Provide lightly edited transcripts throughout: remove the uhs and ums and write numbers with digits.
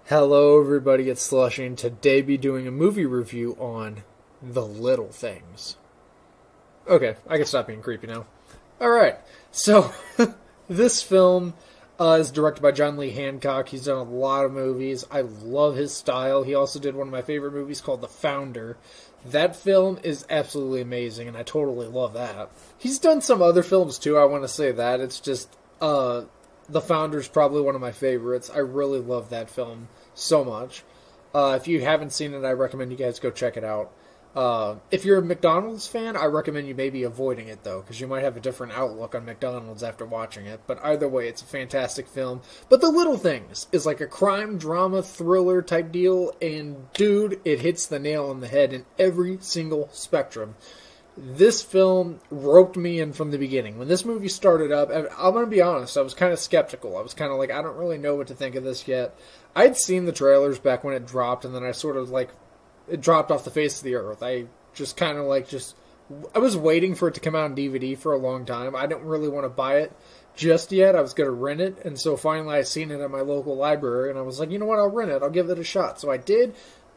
Hello everybody, it's Slushy, and today be doing a movie review on The Little Things. Okay, I can stop being creepy now. Alright, so this film is directed by John Lee Hancock. He's done a lot of movies. I love his style. He also did one of my favorite movies called The Founder. That film is absolutely amazing, and I totally love that. He's done some other films too, I want to say that. It's just, The Founder is probably one of my favorites. I really love that film so much. If you haven't seen it, I recommend you guys go check it out. If you're a McDonald's fan, I recommend you maybe avoiding it, though, because you might have a different outlook on McDonald's after watching it. But either way, it's a fantastic film. But The Little Things is like a crime, drama, thriller type deal, and dude, it hits the nail on the head in every single spectrum. This film roped me in from the beginning. When this movie started up, I'm going to be honest, I was kind of skeptical. I was kind of like, I don't really know what to think of this yet. I'd seen the trailers back when it dropped, and then I sort of like, it dropped off the face of the earth. I just kind of like, I was waiting for it to come out on DVD for a long time. I didn't really want to buy it just yet. I was going to rent it, and so finally I seen it at my local library, and I was like, you know what, I'll rent it. I'll give it a shot. So I did.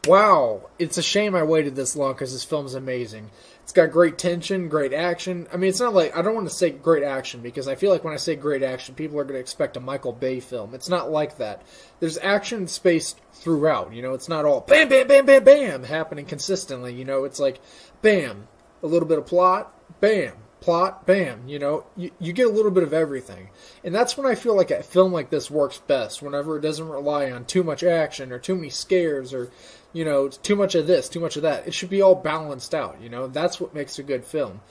Wow, it's a shame I waited this long because this film's amazing. It's got great tension, great action. I mean, it's not like, I don't want to say great action because I feel like when I say great action, people are going to expect a Michael Bay film. It's not like that. There's action spaced throughout, you know. It's not all bam, bam, bam, bam, bam happening consistently, you know. It's like bam, a little bit of plot, bam, plot, bam, you know. You get a little bit of everything. And that's when I feel like a film like this works best, whenever it doesn't rely on too much action or too many scares or, you know, too much of this, too much of that. It should be all balanced out, you know. That's what makes a good film.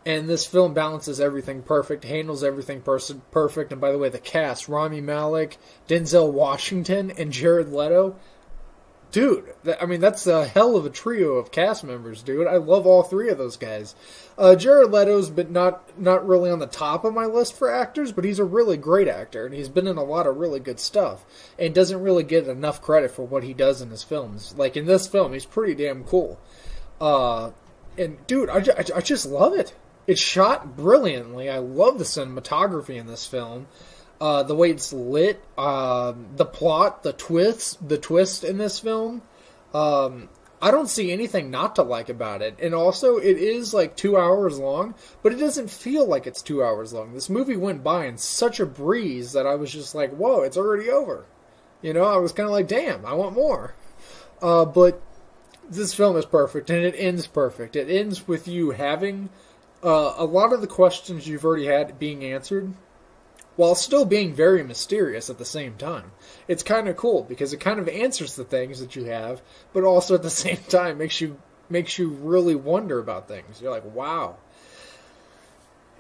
And this film balances everything perfect, handles everything perfect. And by the way, the cast, Rami Malek, Denzel Washington, and Jared Leto. Dude, I mean, that's a hell of a trio of cast members, dude. I love all three of those guys. Jared Leto's but not really on the top of my list for actors, but he's a really great actor, and he's been in a lot of really good stuff, and doesn't really get enough credit for what he does in his films. Like, in this film, he's pretty damn cool. And, dude, I just love it. It's shot brilliantly. I love the cinematography in this film. The way it's lit, the plot, the twist in this film. I don't see anything not to like about it. And also, it is like 2 hours long, but it doesn't feel like it's 2 hours long. This movie went by in such a breeze that I was just like, whoa, it's already over. You know, I was kind of like, damn, I want more. But this film is perfect, and it ends perfect. It ends with you having a lot of the questions you've already had being answered, while still being very mysterious at the same time. It's kind of cool, because it kind of answers the things that you have, but also at the same time makes you really wonder about things. You're like, wow.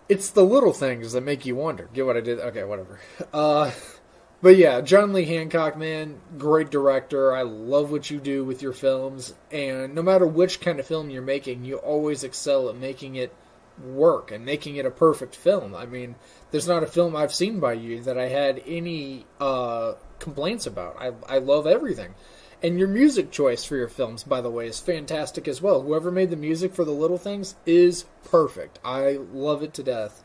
It's the little things that make you wonder. Get what I did? Okay, whatever. But yeah, John Lee Hancock, man, great director. I love what you do with your films, and no matter which kind of film you're making, you always excel at making it work and making it a perfect film. I mean, there's not a film I've seen by you that I had any complaints about. I love everything. And your music choice for your films, by the way, is fantastic as well. Whoever made the music for The Little Things is perfect. I love it to death.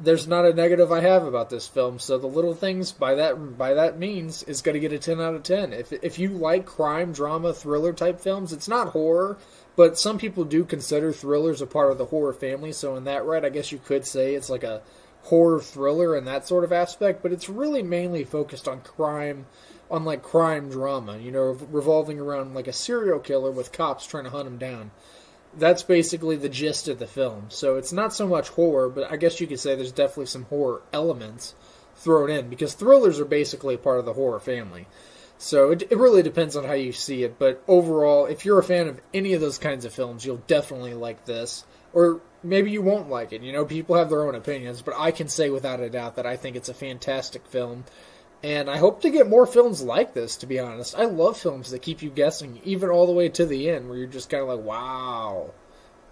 There's not a negative I have about this film, so The Little Things, by that means, is going to get a 10 out of 10. If you like crime, drama, thriller type films, it's not horror, but some people do consider thrillers a part of the horror family, so in that right, I guess you could say it's like a horror thriller in that sort of aspect, but it's really mainly focused on crime, on like crime drama, you know, revolving around like a serial killer with cops trying to hunt him down. That's basically the gist of the film. So it's not so much horror, but I guess you could say there's definitely some horror elements thrown in, because thrillers are basically a part of the horror family. So it really depends on how you see it, but overall, if you're a fan of any of those kinds of films, you'll definitely like this. Or maybe you won't like it. You know, people have their own opinions, but I can say without a doubt that I think it's a fantastic film. And I hope to get more films like this, to be honest. I love films that keep you guessing, even all the way to the end, where you're just kind of like, wow,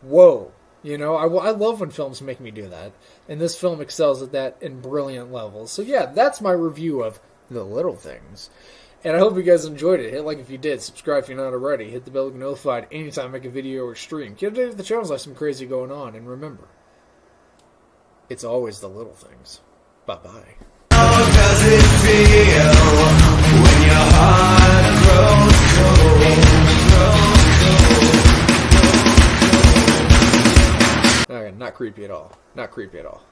whoa. You know, I love when films make me do that. And this film excels at that in brilliant levels. So yeah, that's my review of The Little Things. And I hope you guys enjoyed it. Hit like if you did. Subscribe if you're not already. Hit the bell to get notified anytime I make a video or stream. Get updated with the channels, like some crazy going on. And remember, it's always the little things. Bye-bye. How does it feel when your heart Not creepy at all. Not creepy at all.